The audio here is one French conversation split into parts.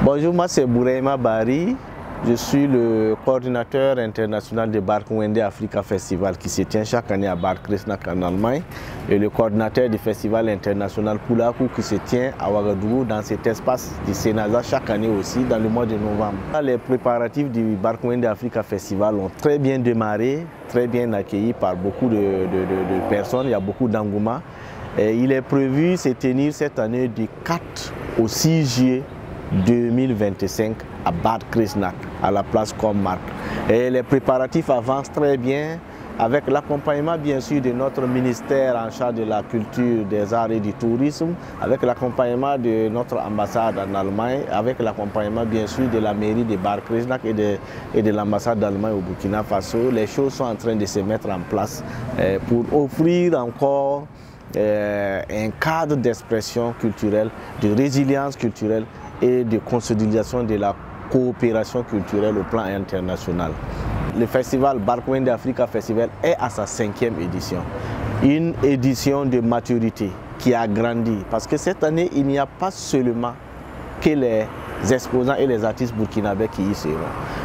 Bonjour, moi c'est Bouraima Bari. Je suis le coordinateur international de Barkwende Africa Festival qui se tient chaque année à Bad Kreuznach en Allemagne et le coordinateur du festival international Kulaku qui se tient à Ouagadougou dans cet espace du Sénasa chaque année aussi dans le mois de novembre. Les préparatifs du Barkwende Africa Festival ont très bien démarré, très bien accueillis par beaucoup de personnes, il y a beaucoup d'engouement. Il est prévu se tenir cette année du 4 au 6 juillet 2025 à Bad Kreuznach, à la place Commark. Et les préparatifs avancent très bien avec l'accompagnement bien sûr de notre ministère en charge de la culture, des arts et du tourisme, avec l'accompagnement de notre ambassade en Allemagne, avec l'accompagnement bien sûr de la mairie de Bad Kreuznach et de l'ambassade d'Allemagne au Burkina Faso. Les choses sont en train de se mettre en place pour offrir encore un cadre d'expression culturelle, de résilience culturelle et de consolidation de la coopération culturelle au plan international. Le festival Barkwende Africa Festival est à sa 5e édition. Une édition de maturité qui a grandi parce que cette année, il n'y a pas seulement que les exposants et les artistes burkinabés qui y seront.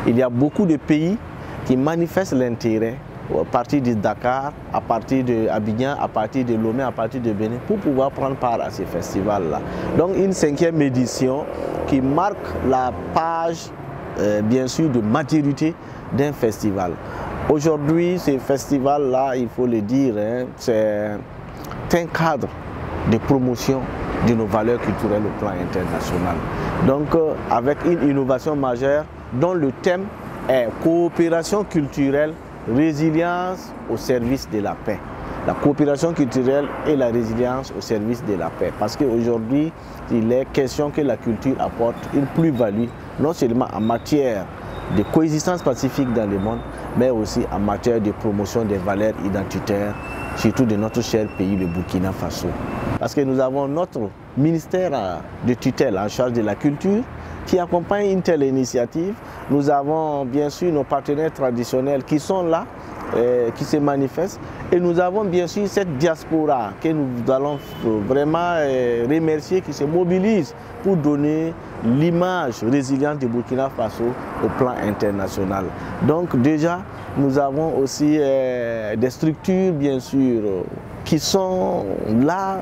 Il y a beaucoup de pays qui manifestent l'intérêt à partir de Dakar, à partir de Abidjan, à partir de Lomé, à partir de Bénin, pour pouvoir prendre part à ces festivals-là. Donc une 5e édition qui marque la page, bien sûr, de maturité d'un festival. Aujourd'hui, ce festival-là, il faut le dire, c'est un cadre de promotion de nos valeurs culturelles au plan international. Donc avec une innovation majeure dont le thème est coopération culturelle, résilience au service de la paix. La coopération culturelle et la résilience au service de la paix. Parce qu'aujourd'hui, il est question que la culture apporte une plus-value, non seulement en matière de coexistence pacifique dans le monde, mais aussi en matière de promotion des valeurs identitaires, surtout de notre cher pays, le Burkina Faso. Parce que nous avons notre ministère de tutelle en charge de la culture, qui accompagne une telle initiative. Nous avons bien sûr nos partenaires traditionnels qui sont là, qui se manifestent. Et nous avons bien sûr cette diaspora que nous allons vraiment remercier, qui se mobilise pour donner l'image résiliente du Burkina Faso au plan international. Donc déjà, nous avons aussi des structures bien sûr qui sont là,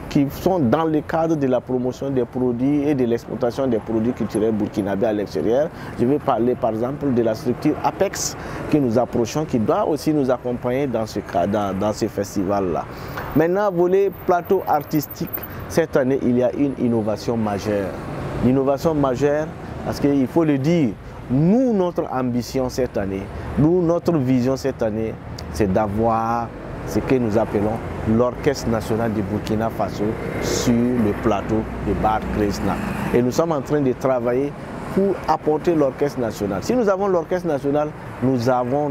qui sont dans le cadre de la promotion des produits et de l'exploitation des produits culturels burkinabés à l'extérieur. Je vais parler par exemple de la structure APEX que nous approchons, qui doit aussi nous accompagner dans ce cadre, dans ce festival-là. Maintenant, volet plateau artistique, cette année, il y a une innovation majeure. L'innovation majeure, parce qu'il faut le dire, nous, notre ambition cette année, nous, notre vision cette année, c'est d'avoir ce que nous appelons l'Orchestre national du Burkina Faso sur le plateau de Bad Kreuznach. Et nous sommes en train de travailler pour apporter l'Orchestre national. Si nous avons l'Orchestre national, nous avons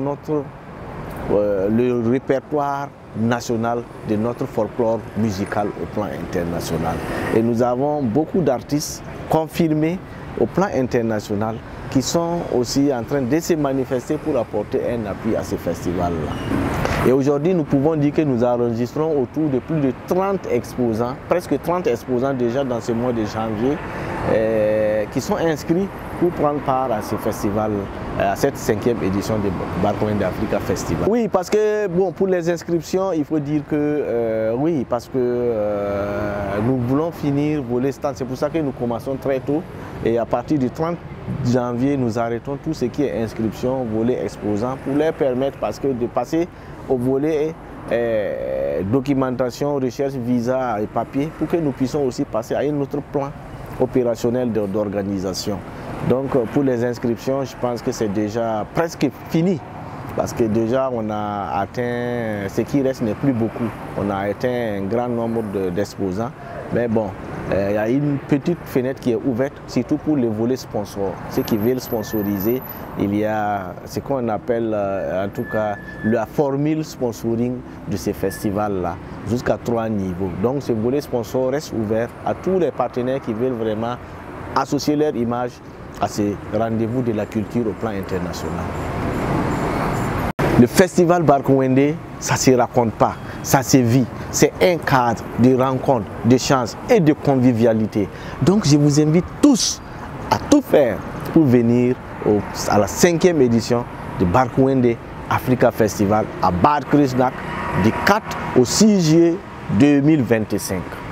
le répertoire national de notre folklore musical au plan international. Et nous avons beaucoup d'artistes confirmés au plan international qui sont aussi en train de se manifester pour apporter un appui à ce festival-là. Et aujourd'hui, nous pouvons dire que nous enregistrons autour de plus de 30 exposants, presque 30 exposants déjà dans ce mois de janvier, qui sont inscrits pour prendre part à ce festival, à cette 5e édition de Barkwende Africa Festival. Oui, parce que bon, pour les inscriptions, il faut dire que oui, parce que nous voulons finir volet stand. C'est pour ça que nous commençons très tôt et à partir du 30 janvier, nous arrêtons tout ce qui est inscription, volet exposant, pour leur permettre parce que de passer au volet documentation, recherche, visa et papier, pour que nous puissions aussi passer à un autre plan opérationnel d'organisation. Donc pour les inscriptions, je pense que c'est déjà presque fini. Parce que déjà on a atteint, ce qui reste n'est plus beaucoup. On a atteint un grand nombre d'exposants. Mais bon, il y a une petite fenêtre qui est ouverte, surtout pour les volets sponsors. Ceux qui veulent sponsoriser, il y a ce qu'on appelle en tout cas la formule sponsoring de ces festivals-là, jusqu'à 3 niveaux. Donc ce volet sponsor reste ouvert à tous les partenaires qui veulent vraiment associer leur image à ces rendez-vous de la culture au plan international. Le festival Barkwende, ça ne se raconte pas, ça se vit. C'est un cadre de rencontres, d'échanges et de convivialité. Donc je vous invite tous à tout faire pour venir à la 5e édition du Barkuwende Africa Festival à Bar Krishnak du 4 au 6 juillet 2025.